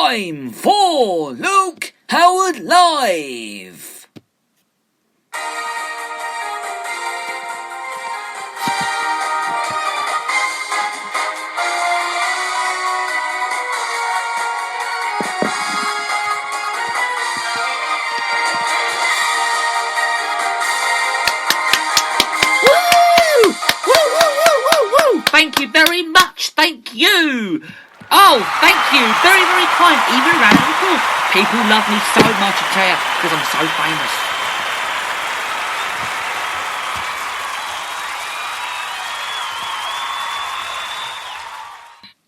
time for Luke Howard Live! Thank you very much, thank you! Oh, thank you, very, very kind, even around the applause. People love me so much, I tell you, because I'm so famous.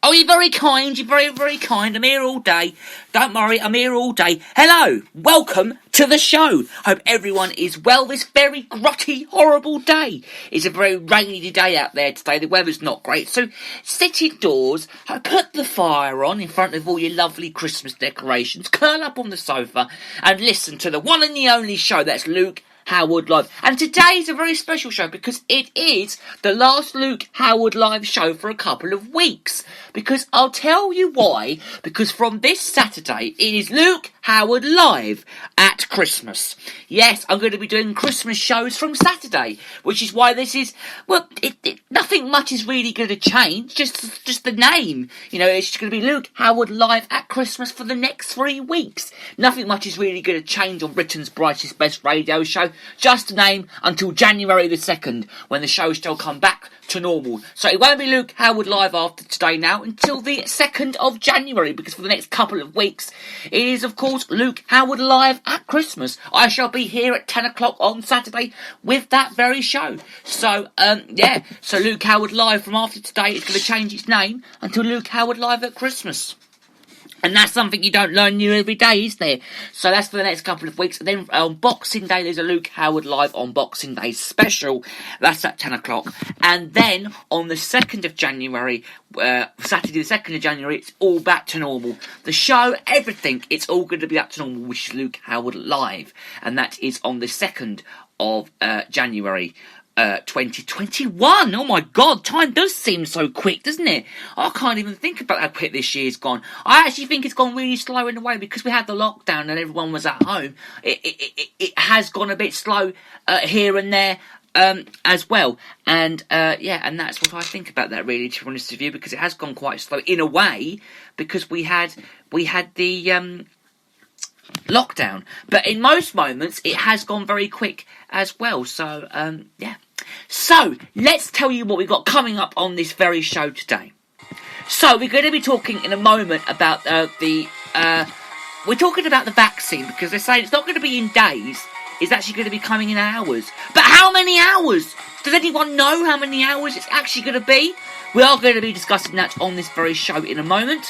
Oh, you're very kind, you're very, very kind. I'm here all day. Don't worry, I'm here all day. Hello, welcome to the show. Hope everyone is well this very grotty, horrible day. It's a very rainy day out there today. The weather's not great. So sit indoors, put the fire on in front of all your lovely Christmas decorations, curl up on the sofa and listen to the one and the only show that's Luke Howard Live. And today is a very special show because it is the last Luke Howard Live show for a couple of weeks. Because I'll tell you why. Because from this Saturday, it is Luke Howard Live at Christmas. Yes, I'm going to be doing Christmas shows from Saturday, which is why this is, well, nothing much is really going to change, just the name. You know, it's going to be Luke Howard Live at Christmas for the next 3 weeks. Nothing much is really going to change on Britain's Brightest Best radio show, just the name until January the 2nd, when the show shall come back to normal. So it won't be Luke Howard Live after today now until the 2nd of January, because for the next couple of weeks it is of course Luke Howard Live at Christmas. I shall be here at 10 o'clock on Saturday with that very show. So so Luke Howard Live from after today is going to change its name until Luke Howard Live at Christmas. And that's something you don't learn new every day, is there? So that's for the next couple of weeks. And then on Boxing Day, there's a Luke Howard Live on Boxing Day special. That's at 10 o'clock. And then on the 2nd of January, Saturday the 2nd of January, it's all back to normal. The show, everything, it's all going to be back to normal, which is Luke Howard Live. And that is on the 2nd of January. 2021. Oh my god, time does seem so quick, doesn't it? I can't even think about how quick this year's gone. I actually think it's gone really slow in a way because we had the lockdown and everyone was at home. It has gone a bit slow here and there as well. And and that's what I think about that, really, to be honest with you, because it has gone quite slow in a way because we had the lockdown, but in most moments it has gone very quick as well. So so let's tell you what we've got coming up on this very show today. So we're going to be talking in a moment about we're talking about the vaccine, because they're saying it's not going to be in days, it's actually going to be coming in hours. But how many hours? Does anyone know how many hours it's actually going to be? We are going to be discussing that on this very show in a moment.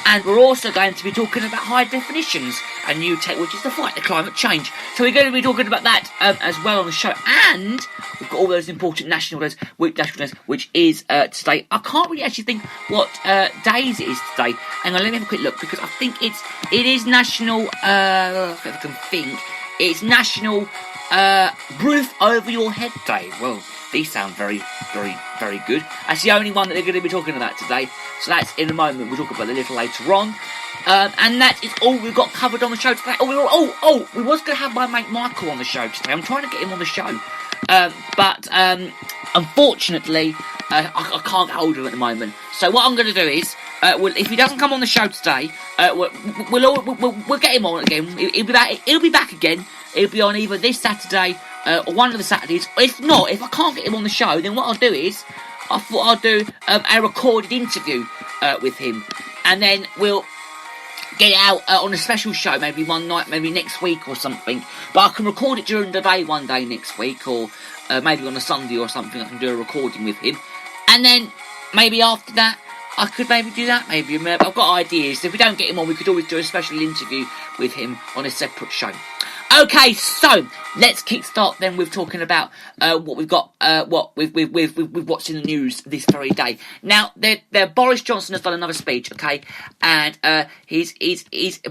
And we're also going to be talking about high definitions and new tech, which is to fight the climate change. So we're going to be talking about that as well on the show. And we've got all those important national days, which is today. I can't really actually think what days it is today. Hang on, let me have a quick look, because I think it is National, if I can think, it's National Roof Over Your Head Day. Well, these sound very, very, very good. That's the only one that they're going to be talking about today. So that's in a moment. We'll talk about it a little later on. And that is all we've got covered on the show today. We was going to have my mate Michael on the show today. I'm trying to get him on the show. But unfortunately, I can't get hold of him at the moment. So what I'm going to do is, if he doesn't come on the show today, we'll get him on again. He'll be back again. He'll be on either this Saturday or one of the Saturdays. If not, if I can't get him on the show, then what I'll do is, I thought I'll do a recorded interview with him, and then we'll get it out on a special show, maybe one night, maybe next week or something. But I can record it during the day one day next week, or maybe on a Sunday or something. I can do a recording with him, and then maybe after that I could maybe do that. Maybe I've got ideas. If we don't get him on, we could always do a special interview with him on a separate show. Okay, so let's kickstart then with talking about what we've got, what we've watched in the news this very day. Now, Boris Johnson has done another speech, okay, and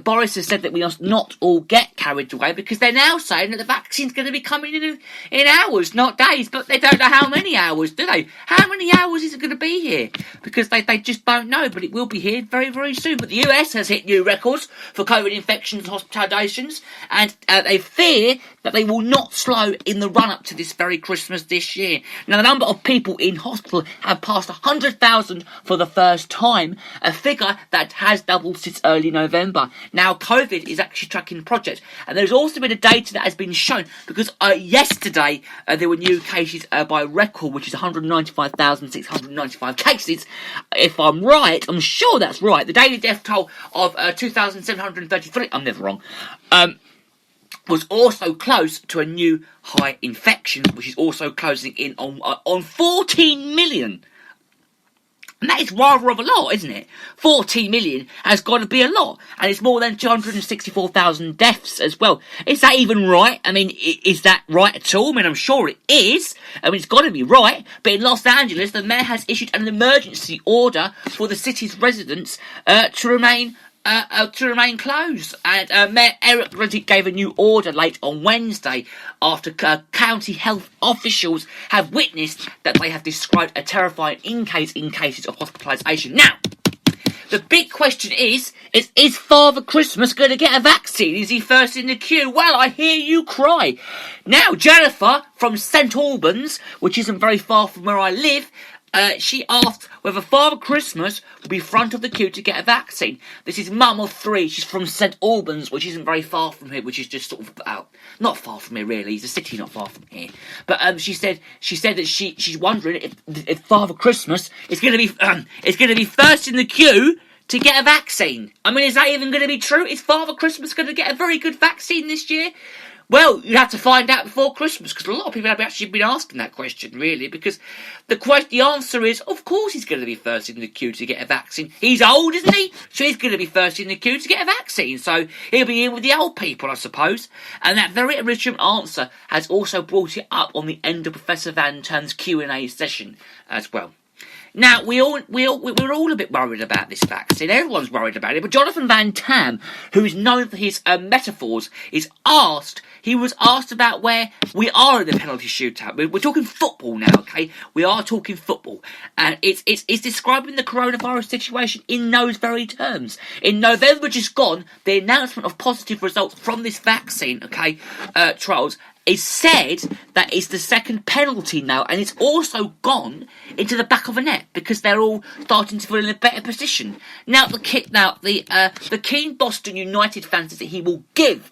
Boris has said that we must not all get carried away because they're now saying that the vaccine's going to be coming in hours, not days, but they don't know how many hours, do they? How many hours is it going to be here? Because they just don't know, but it will be here very, very soon. But the US has hit new records for COVID infections and hospitalisations, and they fear that they will not slow in the run-up to this very Christmas this year. Now, the number of people in hospital have passed 100,000 for the first time, a figure that has doubled since early November. Now, COVID is actually tracking the project, and there's also been a data that has been shown, because yesterday there were new cases by record, which is 195,695 cases. If I'm right, I'm sure that's right, the daily death toll of 2,733, I'm never wrong, was also close to a new high infection, which is also closing in on 14 million. And that is rather of a lot, isn't it? 14 million has got to be a lot. And it's more than 264,000 deaths as well. Is that even right? I mean, is that right at all? I mean, I'm sure it is. I mean, it's got to be right. But in Los Angeles, the mayor has issued an emergency order for the city's residents to remain closed. And Mayor Eric Riddick gave a new order late on Wednesday after county health officials have witnessed that they have described a terrifying increase in cases of hospitalisation. Now, the big question is Father Christmas going to get a vaccine? Is he first in the queue? Well, I hear you cry. Now, Jennifer from St Albans, which isn't very far from where I live, she asked whether Father Christmas will be front of the queue to get a vaccine. This is mum of three. She's from St Albans, which isn't very far from here, which is just sort of not far from here really. It's a city not far from here. But she said that she's wondering if Father Christmas is going to be first in the queue to get a vaccine. I mean, is that even going to be true? Is Father Christmas going to get a very good vaccine this year? Well, you have to find out before Christmas, because a lot of people have actually been asking that question, really, because the answer is, of course he's going to be first in the queue to get a vaccine. He's old, isn't he? So he's going to be first in the queue to get a vaccine, so he'll be in with the old people, I suppose. And that very original answer has also brought it up on the end of Professor Van Tam's Q&A session as well. Now, we're all a bit worried about this vaccine. Everyone's worried about it. But Jonathan Van Tam, who is known for his metaphors, he was asked about where we are in the penalty shootout. We're talking football now, okay? We are talking football. And it's describing the coronavirus situation in those very terms. In November just gone, the announcement of positive results from this vaccine, okay, trials, is said that it's the second penalty now, and it's also gone into the back of a net because they're all starting to feel in a better position. Now, the keen Boston United fan says that he will give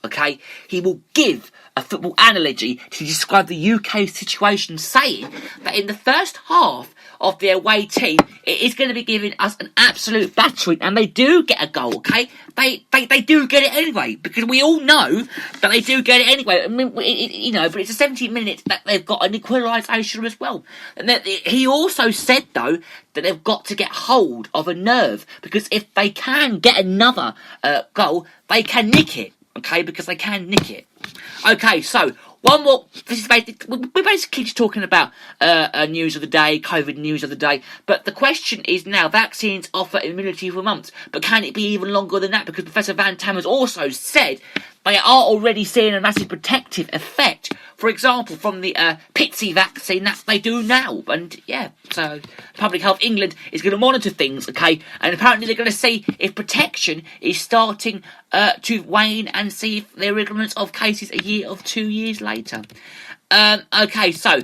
a football analogy to describe the UK situation, saying that in the first half of the away team, it is going to be giving us an absolute battering, and they do get a goal, okay? They do get it anyway, because we all know that they do get it anyway. I mean, but it's a 17 minutes that they've got an equalisation as well. And he also said, though, that they've got to get hold of a nerve, because if they can get another goal, they can nick it, okay? Because they can nick it. Okay, so one more. We're basically just talking about news of the day, COVID news of the day. But the question is now: vaccines offer immunity for months, but can it be even longer than that? Because Professor Van Tam has also said they are already seeing a massive protective effect. For example, from the Pitsy vaccine that they do now, and yeah, so Public Health England is going to monitor things, okay? And apparently they're going to see if protection is starting to wane and see if there are increments of cases a year or 2 years later. Okay, so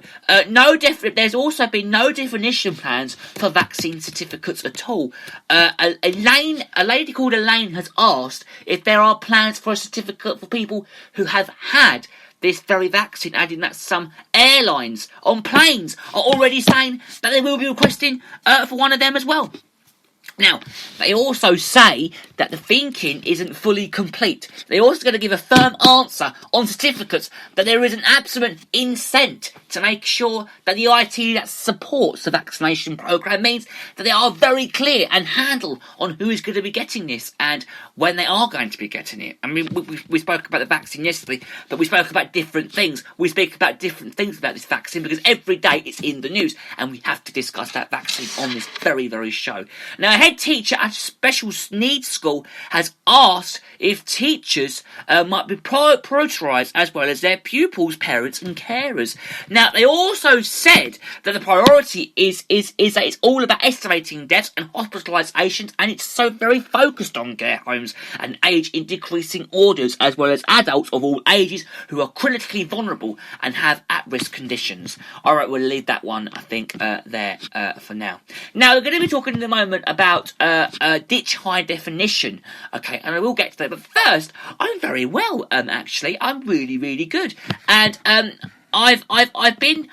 there's also been no definition plans for vaccine certificates at all. A lady called Elaine has asked if there are plans for a certificate for people who have had this very vaccine, adding that some airlines on planes are already saying that they will be requesting for one of them as well. Now, they also say that the thinking isn't fully complete. They're also going to give a firm answer on certificates that there is an absolute incent to make sure that the IT that supports the vaccination programme means that they are very clear and handle on who is going to be getting this and when they are going to be getting it. I mean, we spoke about the vaccine yesterday, but we spoke about different things. We speak about different things about this vaccine because every day it's in the news and we have to discuss that vaccine on this very, very show. Now, a head teacher at a special needs school has asked if teachers might be prioritised as well as their pupils, parents and carers. Now, they also said that the priority is that it's all about estimating deaths and hospitalisations, and it's so very focused on care homes and age in decreasing orders, as well as adults of all ages who are critically vulnerable and have at-risk conditions. Alright, we'll leave that one, I think, there for now. Now, we're going to be talking in a moment about ditch high definition, okay, and I will get to that, but first, I'm very well, actually. I'm really, really good, and I've been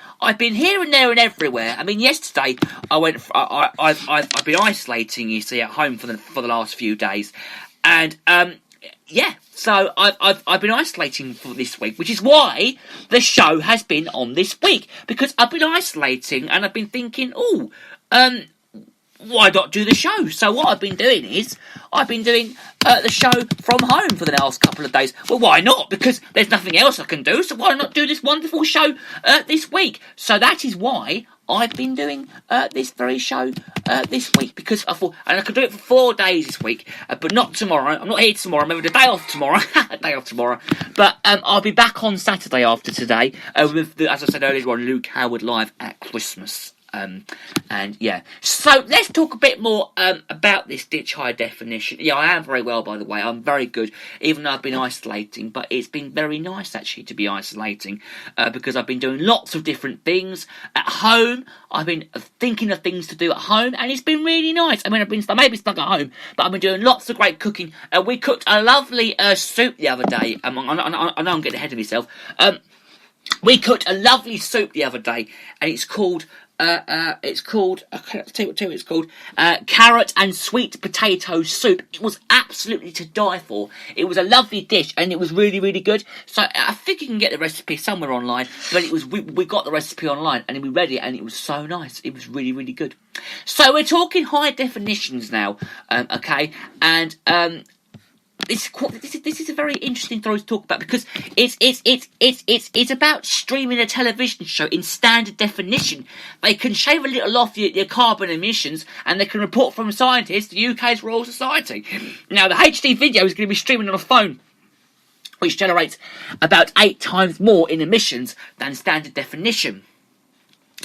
here and there and everywhere. I mean, yesterday I've been isolating, you see, at home for the last few days, and yeah. So I've been isolating for this week, which is why the show has been on this week, because I've been isolating and I've been thinking, why not do the show? So what I've been doing is I've been doing the show from home for the last couple of days. Well, why not? Because there's nothing else I can do, so why not do this wonderful show this week? So that is why I've been doing this very show this week, because I thought, and I could do it for 4 days this week, but not tomorrow. I'm not here tomorrow. I'm having a day off tomorrow. But I'll be back on Saturday after today with, as I said earlier on, Luke Howard live at Christmas. And yeah, so let's talk a bit more about this ditch high definition. Yeah, I am very well, by the way. I'm very good, even though I've been isolating, but it's been very nice actually to be isolating because I've been doing lots of different things at home. I've been thinking of things to do at home, and it's been really nice. I mean, I've been maybe stuck at home, but I've been doing lots of great cooking. We cooked a lovely soup the other day. I know I'm getting ahead of myself. We cooked a lovely soup the other day, and it's called. I'll tell you what it's called. Carrot and sweet potato soup. It was absolutely to die for. It was a lovely dish, and it was really, really good. So I think you can get the recipe somewhere online. But it was we got the recipe online, and we read it, and it was so nice. It was really, really good. So we're talking high definitions now, okay? And this is a very interesting story to talk about, because it's about streaming a television show in standard definition. They can shave a little off your carbon emissions, and they can report from scientists to the UK's Royal Society. Now, the HD video is going to be streaming on a phone, which generates about 8 times more in emissions than standard definition.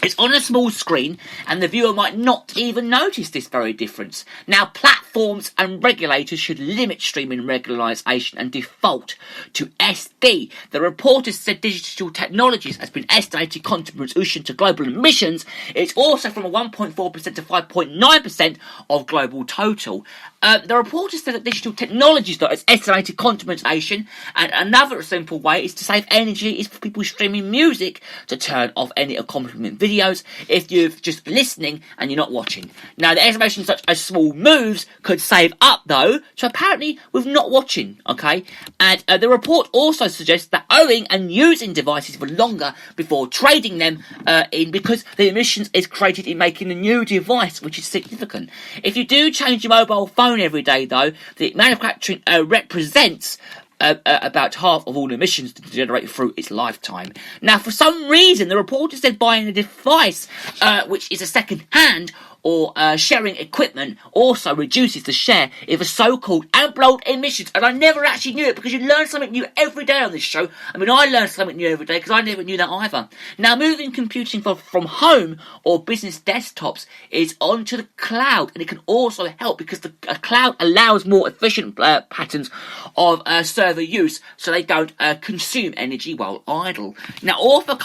It's on a small screen, and the viewer might not even notice this very difference. Now, platforms and regulators should limit streaming regularisation and default to SD. The reporter said digital technologies has been estimated contribution to global emissions. It's also from a 1.4% to 5.9% of global total. The reporter said that digital technologies that is estimated contribution, and another simple way is to save energy is for people streaming music to turn off any accompaniment videos if you're just listening and you're not watching. Now, the estimation such as small moves could save up, though, so apparently with not watching, okay? And the report also suggests that owning and using devices for longer before trading them in, because the emissions is created in making a new device, which is significant. If you do change your mobile phone every day, though, the manufacturing represents about half of all emissions to generate through its lifetime. Now, for some reason, the reporter said buying a device which is a second hand or sharing equipment also reduces the share of a so-called unblown emissions. And I never actually knew it, because you learn something new every day on this show. I mean, I learn something new every day because I never knew that either. Now, moving computing from home or business desktops is onto the cloud, and it can also help because the cloud allows more efficient patterns of server use, so they don't consume energy while idle. Now, author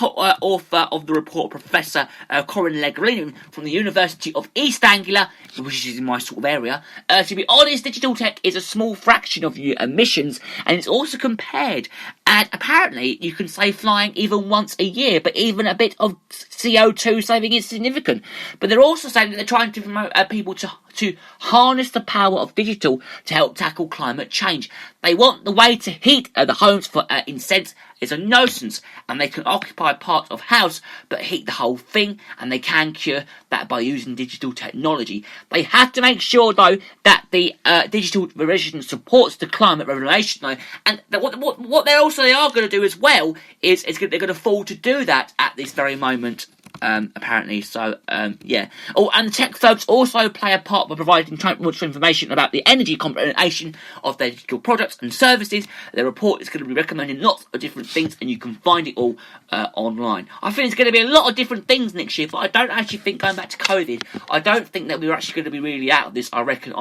of the report, Professor Corinne Legrini from the University of East Anglia, which is in my sort of area, to be honest, digital tech is a small fraction of your emissions, and it's also compared, and apparently you can save flying even once a year, but even a bit of CO2 saving is significant. But they're also saying that they're trying to promote people to to harness the power of digital to help tackle climate change. They want the way to heat the homes for incense is a nuisance, and they can occupy parts of house but heat the whole thing, and they can cure that by using digital technology. They have to make sure though that the digital revolution supports the climate revolution though, and what they are going to do as well is they're going to fall to do that at this very moment. Apparently, so yeah. Oh, and the tech firms also play a part by providing much information about the energy combination of their digital products and services. Their report is going to be recommending lots of different things, and you can find it all online. I think it's going to be a lot of different things next year, but I don't actually think, going back to COVID, I don't think that we're actually going to be really out of this. I reckon